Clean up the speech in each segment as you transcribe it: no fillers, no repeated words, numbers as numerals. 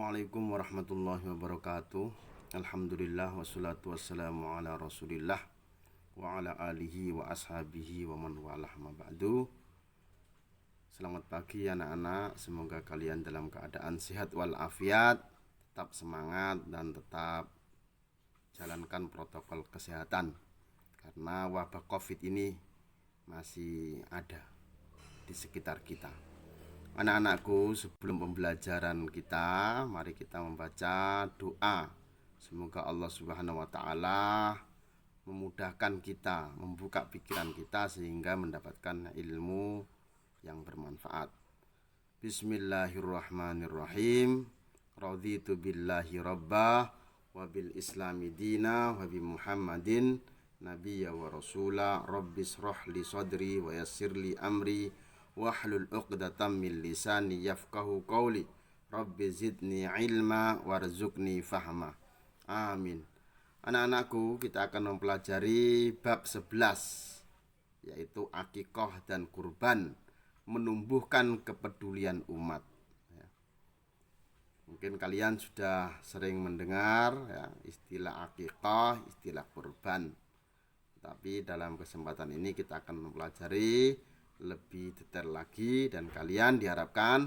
Assalamualaikum warahmatullahi wabarakatuh. Alhamdulillah wassalatu wassalamu ala rasulillah wa ala alihi wa ashabihi wa man walah ma ba'du. Selamat pagi anak-anak, semoga kalian dalam keadaan sehat walafiat, tetap semangat dan tetap jalankan protokol kesehatan. Karena wabah Covid ini masih ada di sekitar kita. Anak-anakku, sebelum pembelajaran kita, mari kita membaca doa. Semoga Allah Subhanahu wa taala memudahkan kita, membuka pikiran kita sehingga mendapatkan ilmu yang bermanfaat. Bismillahirrahmanirrahim. Raditu billahi rabbah wa bil islami dina wa bi Muhammadin nabiyya wa rasula. Rabbis rohli sadri wa yassirli amri wahlul 'uqdatam min lisani yafqahu qawli. Rabbi zidni ilma warzuqni fahma. Amin. Anak-anakku, kita akan mempelajari bab 11, yaitu akikah dan kurban, menumbuhkan kepedulian umat. Mungkin kalian sudah sering mendengar istilah akikah, istilah kurban. Tapi dalam kesempatan ini kita akan mempelajari lebih detail lagi, dan kalian diharapkan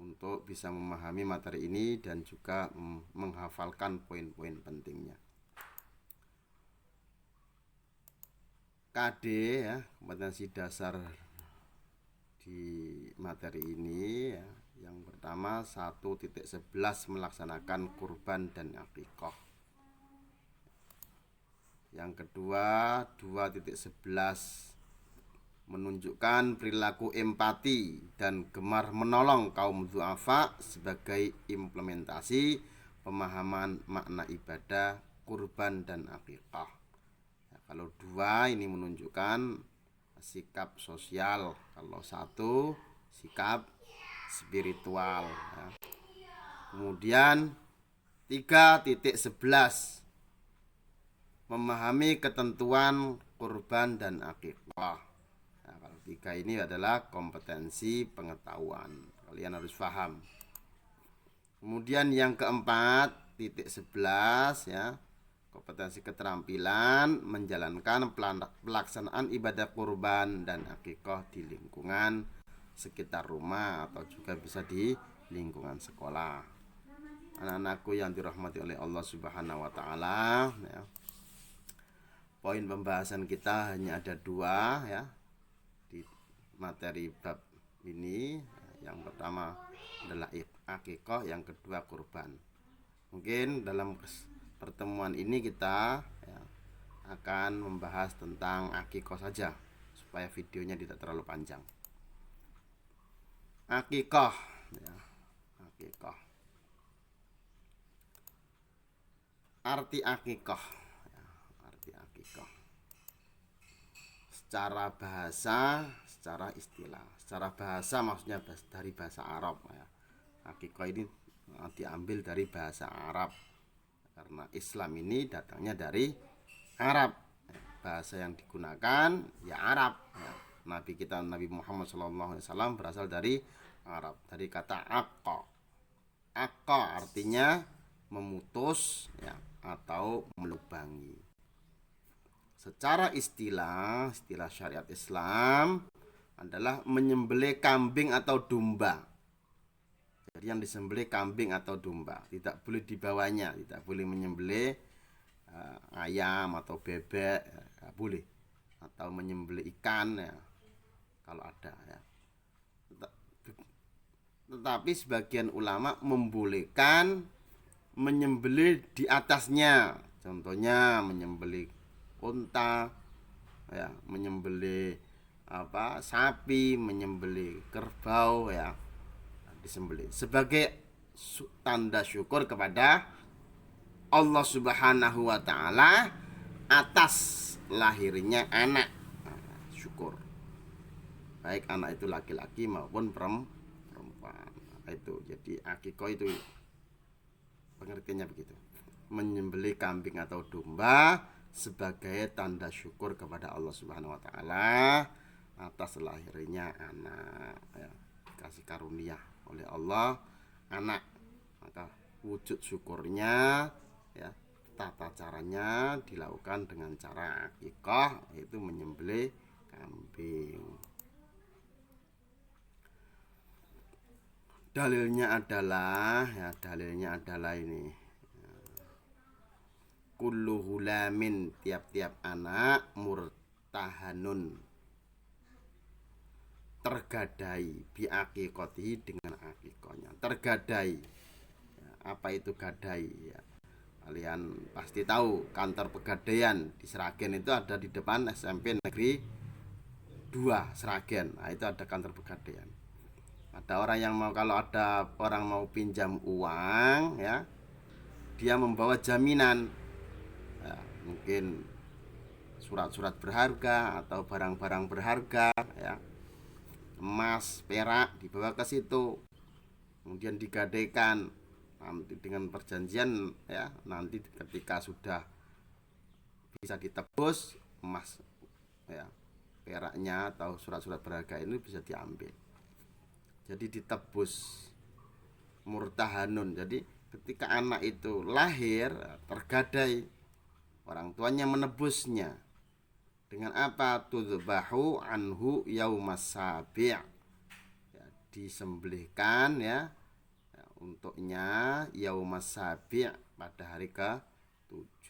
untuk bisa memahami materi ini dan juga menghafalkan poin-poin pentingnya. KD kompetensi dasar di materi ini yang pertama 1.11 melaksanakan kurban dan akikah. Yang kedua 2.11 menunjukkan perilaku empati dan gemar menolong kaum du'afa sebagai implementasi pemahaman makna ibadah kurban dan akikah. Kalau dua ini menunjukkan sikap sosial, kalau satu sikap spiritual. Kemudian 3.11 memahami ketentuan kurban dan akikah. Kalau 3 ini adalah kompetensi pengetahuan, kalian harus paham. Kemudian yang keempat 11 kompetensi keterampilan menjalankan pelaksanaan ibadah kurban dan akikah di lingkungan sekitar rumah atau juga bisa di lingkungan sekolah. Anak-anakku yang dirahmati oleh Allah Subhanahu wa taala, poin pembahasan kita hanya ada 2 di materi bab ini. Yang pertama adalah akikah, yang kedua kurban. Mungkin dalam pertemuan ini kita akan membahas tentang akikah saja supaya videonya tidak terlalu panjang. Akikah, akikah. Arti akikah, arti akikah. Secara bahasa, secara istilah. Secara bahasa maksudnya dari bahasa Arab. Akikah ini diambil dari bahasa Arab, karena Islam ini datangnya dari Arab. Bahasa yang digunakan Arab. Nabi kita Nabi Muhammad SAW berasal dari Arab, dari kata aqqa. Aqqa artinya memutus atau melubangi. Secara istilah syariat Islam adalah menyembelih kambing atau domba. Jadi yang disembelih kambing atau domba, tidak boleh dibawanya, tidak boleh menyembelih ayam atau bebek, tidak boleh. Atau menyembelih ikan kalau ada Tetapi sebagian ulama membolehkan menyembelih di atasnya. Contohnya menyembelih unta, menyembelih sapi, menyembelih kerbau, disembelih sebagai tanda syukur kepada Allah Subhanahu wa taala atas lahirnya anak. Syukur, baik anak itu laki-laki maupun perempuan. Itu jadi akikah itu pengertiannya begitu, menyembelih kambing atau domba sebagai tanda syukur kepada Allah Subhanahu wa taala atas lahirnya anak, kasih karunia oleh Allah anak. Maka wujud syukurnya ya, tata caranya dilakukan dengan cara akikah, yaitu menyembelih kambing. Dalilnya adalah ini, kullu hulamin, tiap-tiap anak, murtahanun, tergadai, biaqiqatihi, dengan akikahnya. Tergadai, apa itu gadai ya? Kalian pasti tahu kantor pegadaian di Sragen itu ada di depan SMP Negeri 2 Sragen. Nah, itu ada kantor pegadaian. Ada orang yang mau, kalau ada orang mau pinjam uang ya, dia membawa jaminan ya, mungkin surat-surat berharga atau barang-barang berharga ya, emas, perak, dibawa ke situ, kemudian digadaikan nanti dengan perjanjian ya, nanti ketika sudah bisa ditebus, emas ya, peraknya atau surat-surat berharga ini bisa diambil, jadi ditebus, murtahanun. Jadi ketika anak itu lahir tergadai, orang tuanya menebusnya dengan apa? Tudbahu anhu yaumas sabi', ya, disembelihkan ya, untuknya yaumas sabi', pada hari ke-7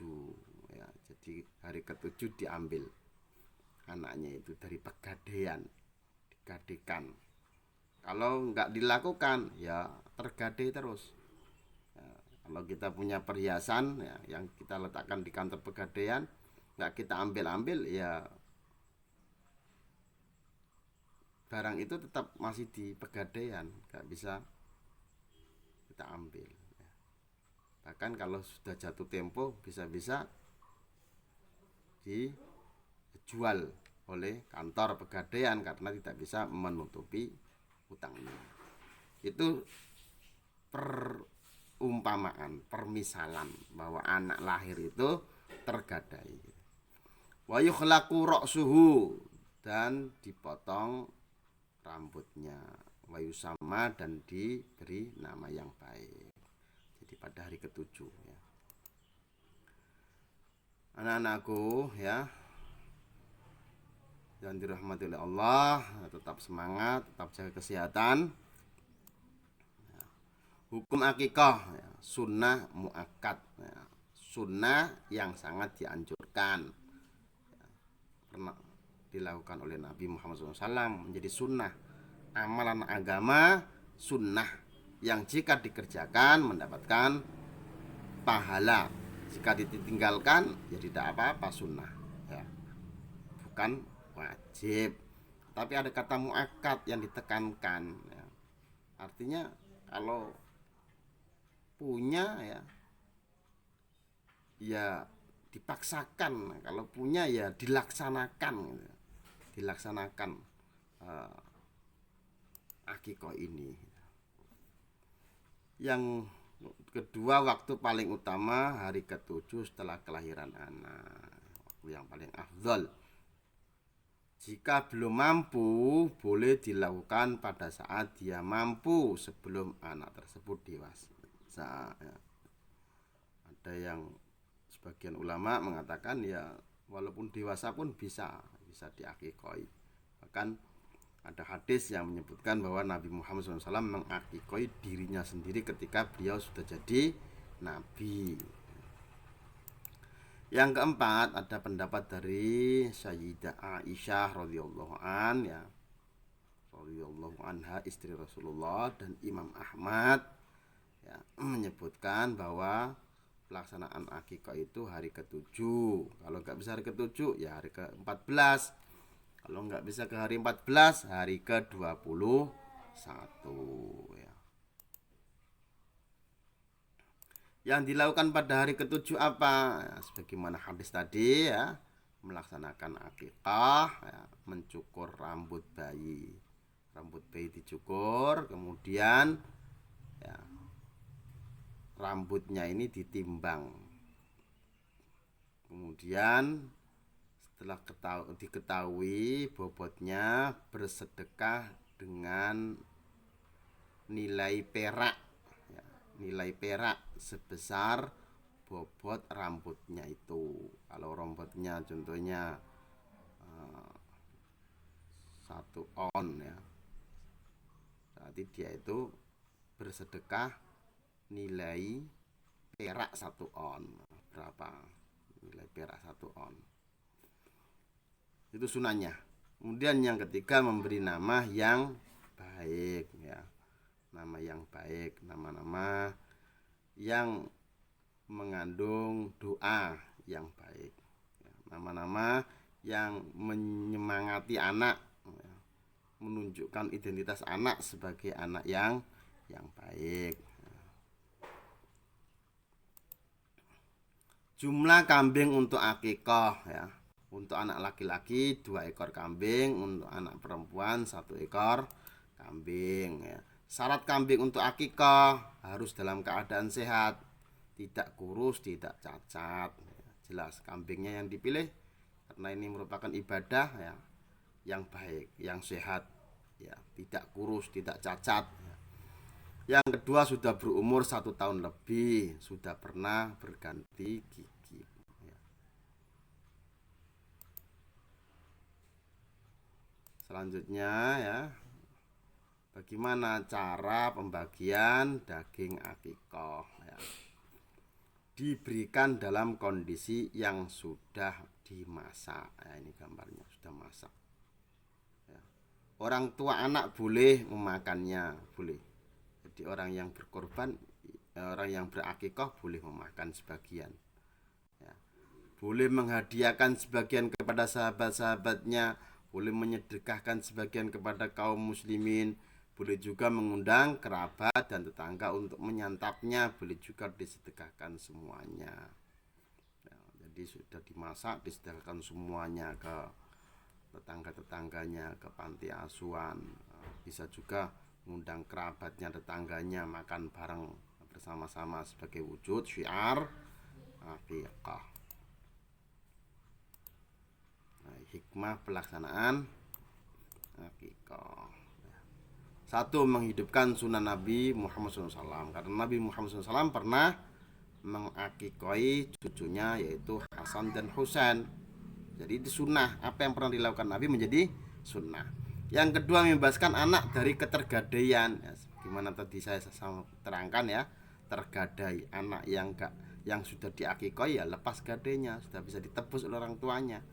ya. Jadi hari ke-7 diambil anaknya itu dari pegadaian, digadaikan. Kalau nggak dilakukan ya tergadai terus ya. Kalau kita punya perhiasan ya, yang kita letakkan di kantor pegadaian, nggak kita ambil ya, barang itu tetap masih di pegadaian, nggak bisa kita ambil ya. Bahkan kalau sudah jatuh tempo bisa-bisa dijual oleh kantor pegadaian karena tidak bisa menutupi utangnya. Itu perumpamaan, permisalan bahwa anak lahir itu tergadai. Wa yukhlaqu ra'suhu, dan dipotong rambutnya, wa yusama, dan diberi nama yang baik. Jadi pada hari ke-7 ya. Anak-anakku ya, yang dirahmati oleh Allah, tetap semangat, tetap jaga kesehatan. Hukum akikah ya, sunnah muakkad ya, sunnah yang sangat dianjurkan ya, pernah dilakukan oleh Nabi Muhammad SAW, menjadi sunnah, amalan agama sunnah yang jika dikerjakan mendapatkan pahala, jika ditinggalkan ya tidak apa-apa, sunnah ya, bukan wajib. Tapi ada kata muakkad yang ditekankan ya. Artinya kalau punya ya dipaksakan, kalau punya ya dilaksanakan gitu. Dilaksanakan akikah ini. Yang kedua, waktu paling utama hari ke-7 setelah kelahiran anak, waktu yang paling afdal. Jika belum mampu, boleh dilakukan pada saat dia mampu, sebelum anak tersebut dewasa ya. Ada yang sebagian ulama mengatakan ya walaupun dewasa pun bisa diakikoi. Bahkan ada hadis yang menyebutkan bahwa Nabi Muhammad SAW mengakikoi dirinya sendiri ketika beliau sudah jadi Nabi. Yang keempat, ada pendapat dari Sayyidah Aisyah radhiyallahu anha, istri Rasulullah, dan Imam Ahmad ya, menyebutkan bahwa pelaksanaan akikah itu hari ke-7. Kalau nggak bisa hari ke-7 ya hari ke-14. Kalau nggak bisa ke hari 14, hari ke-21 ya. Yang dilakukan pada hari ke-7 apa? Ya, sebagaimana hadis tadi ya, melaksanakan akikah ya, mencukur rambut bayi. Rambut bayi dicukur, kemudian ya, rambutnya ini ditimbang. Kemudian setelah diketahui bobotnya, bersedekah dengan nilai perak ya, nilai perak sebesar bobot rambutnya itu. Kalau rambutnya contohnya 1 on ya, berarti dia itu bersedekah nilai perak 1 on. Berapa nilai perak 1 on? Itu sunahnya. Kemudian yang ketiga, memberi nama yang baik ya. Nama yang baik, nama-nama yang mengandung doa yang baik ya. Nama-nama yang menyemangati anak ya. Menunjukkan identitas anak sebagai anak yang baik. Jumlah kambing untuk akikah ya. Untuk anak laki-laki 2 ekor kambing, untuk anak perempuan 1 ekor kambing ya. Syarat kambing untuk akikah harus dalam keadaan sehat, tidak kurus, tidak cacat ya. Jelas kambingnya yang dipilih karena ini merupakan ibadah ya, yang baik, yang sehat ya, tidak kurus, tidak cacat ya. Yang kedua, sudah berumur 1 tahun lebih, sudah pernah berganti gigi ya. Selanjutnya ya, bagaimana cara pembagian daging akikah ya. Diberikan dalam kondisi yang sudah dimasak ya, ini gambarnya sudah masak ya. Orang tua anak boleh memakannya, boleh. Jadi orang yang berkorban, orang yang berakikah boleh memakan sebagian ya. Boleh menghadiahkan sebagian kepada sahabat-sahabatnya, boleh menyedekahkan sebagian kepada kaum muslimin, boleh juga mengundang kerabat dan tetangga untuk menyantapnya, boleh juga disedekahkan semuanya ya. Jadi sudah dimasak, disedekahkan semuanya ke tetangga-tetangganya, ke panti asuhan. Bisa juga mengundang kerabatnya, tetangganya makan bareng bersama-sama sebagai wujud syiar akikah. Hikmah pelaksanaan akikah. 1. Menghidupkan sunnah Nabi Muhammad SAW. Karena Nabi Muhammad SAW pernah mengakikahi cucunya, yaitu Hasan dan Husain. Jadi itu sunnah. Apa yang pernah dilakukan Nabi menjadi sunnah. Yang kedua, membebaskan anak dari ketergadaian ya, gimana tadi saya terangkan ya, tergadai anak yang sudah diakikahi ya lepas gadainya, sudah bisa ditebus oleh orang tuanya.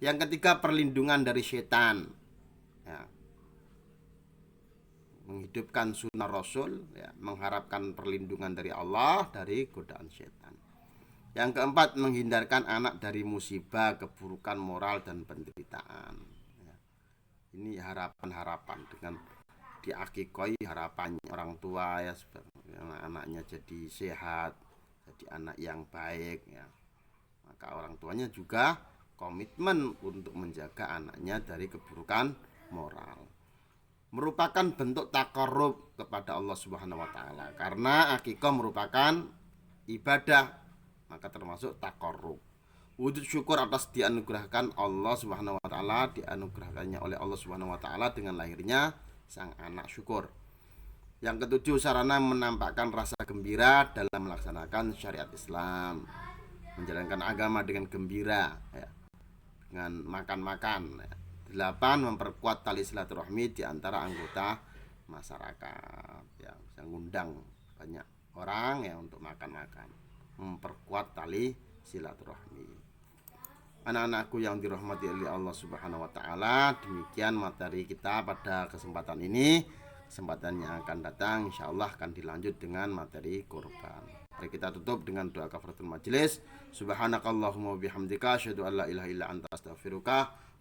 Yang ketiga, perlindungan dari setan ya. Menghidupkan sunnah Rasul ya, mengharapkan perlindungan dari Allah dari godaan setan. Yang keempat, menghindarkan anak dari musibah, keburukan moral dan penderitaan ya. Ini harapan-harapan dengan diakikoi, harapannya orang tua ya, anaknya jadi sehat, jadi anak yang baik ya. Maka orang tuanya juga komitmen untuk menjaga anaknya dari keburukan moral. Merupakan bentuk takarrub kepada Allah Subhanahu wa taala. Karena akikah merupakan ibadah, maka termasuk takarrub. Wujud syukur atas dianugerahkan Allah Subhanahu wa taala, dianugerahkannya oleh Allah Subhanahu wa taala dengan lahirnya sang anak syukur. Yang ketujuh, sarana menampakkan rasa gembira dalam melaksanakan syariat Islam, menjalankan agama dengan gembira ya, dengan makan-makan ya. 8. Memperkuat tali silaturahmi di antara anggota masyarakat ya, bisa ngundang banyak orang ya untuk makan-makan, memperkuat tali silaturahmi. Anak-anakku yang dirahmati oleh Allah Subhanahu wa taala, demikian materi kita pada kesempatan ini. Kesempatan yang akan datang insyaallah akan dilanjut dengan materi kurban. Mari kita tutup dengan doa kafaratul majelis. Subhanakallahumma bihamdika asyhadu an la ilaha illa anta astaghfiruka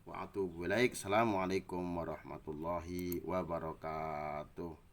wa atubu ilaik. Assalamualaikum warahmatullahi wabarakatuh.